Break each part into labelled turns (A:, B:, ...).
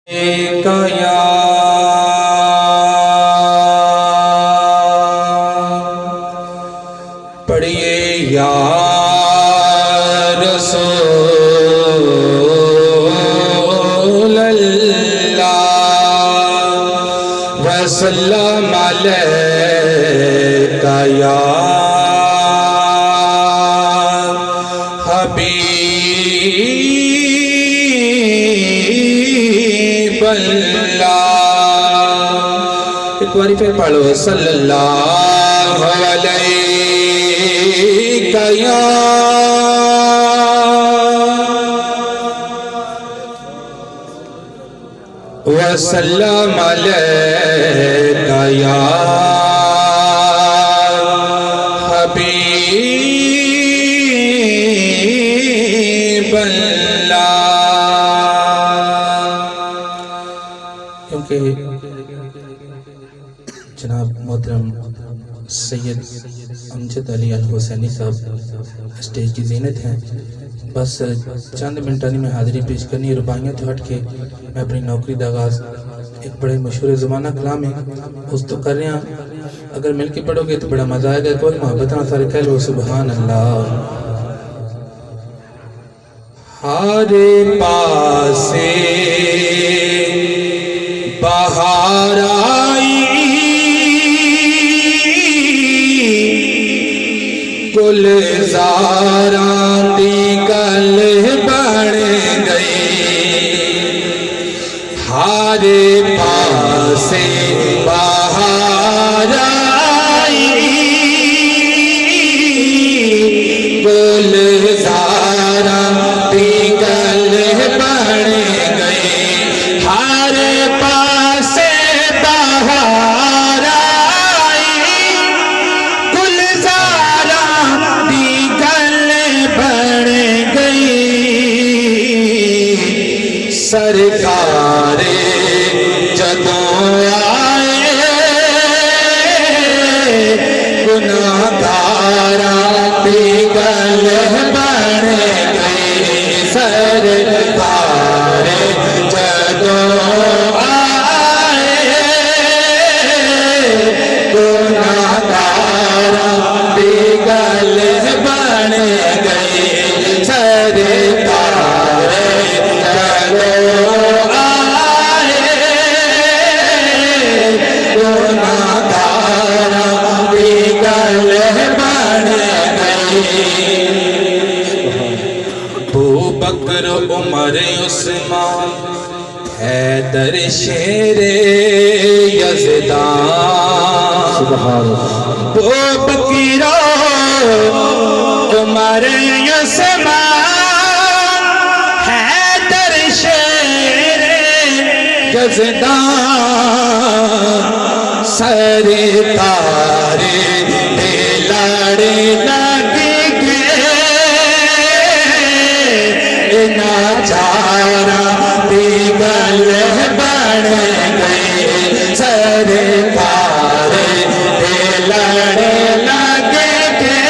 A: یا پڑھیے یا رسول اللہ وسلم علیکہ یا حبیب اللہ۔ ایک باری پھر پڑھو صلی اللہ علیکہ یا وسلم علیکہ یا حبیب اللہ۔ کیونکہ جناب محترم سید امجد علی الحسینی صاحب اسٹیج کی زینت ہیں، بس چند منٹانی میں حاضری پیش کرنی ہے۔ رباعیوں تو ہٹ کے میں اپنی نوکری دا آغاز ایک بڑے مشہور زمانہ کلام ہے اس تو کر رہے ہیں، اگر مل کے پڑھو گے تو بڑا مزہ آئے گا۔ کوئی محبت نہ سارے کہہ لو سبحان اللہ۔ ہر پاسے بہار آئی گلزاراں دی گل بن گئی، ہر پاسے بہار آئی گلزاراں دی گل بن گئی، ہر پاسے بہار آئی گلزاراں دی گل بن گئی، سرکار جدوں آئے گناہگاراں دی گل بن گئی، سرکار جدوں آئے گناہگاراں دی گل بن گئی، سرکار جدوں آئے گناہگاراں دی گل بن گئی۔ ابو بکر عمر عثمان حیدر شیر یزدان، ابو بکر عمر عثمان حیدر شیر یزدان، سرکار دے لڑے لگ گئے، ناچاراں دی گل بن گئی، سرکار دے لڑے لگ گئے،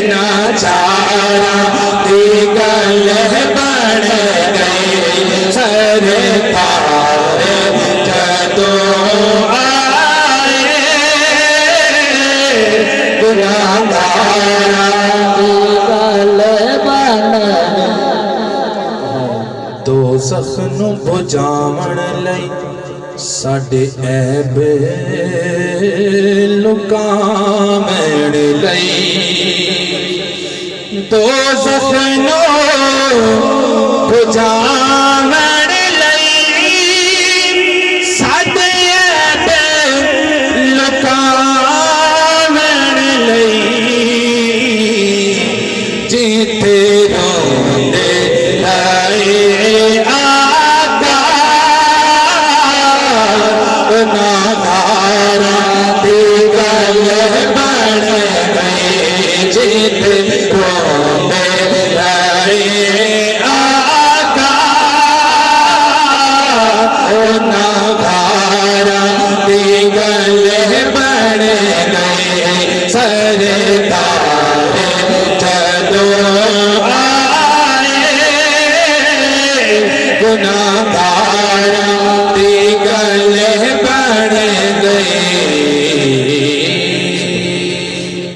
A: ناچاراں دی گل بن گئی، سرکار جدوں آئے گناہگاراں دی گل بن گئی۔ دوزخ نوں بجھاون لئی ساڈے عیب لکاون لئی، دوزخ نوں بجھاون لئی ساڈے عیب لکاون لئی، جتھے روندے لائے آقا گناہگاراں دی گل بن گئی، جتھے روندے لائے آقا
B: گناہگار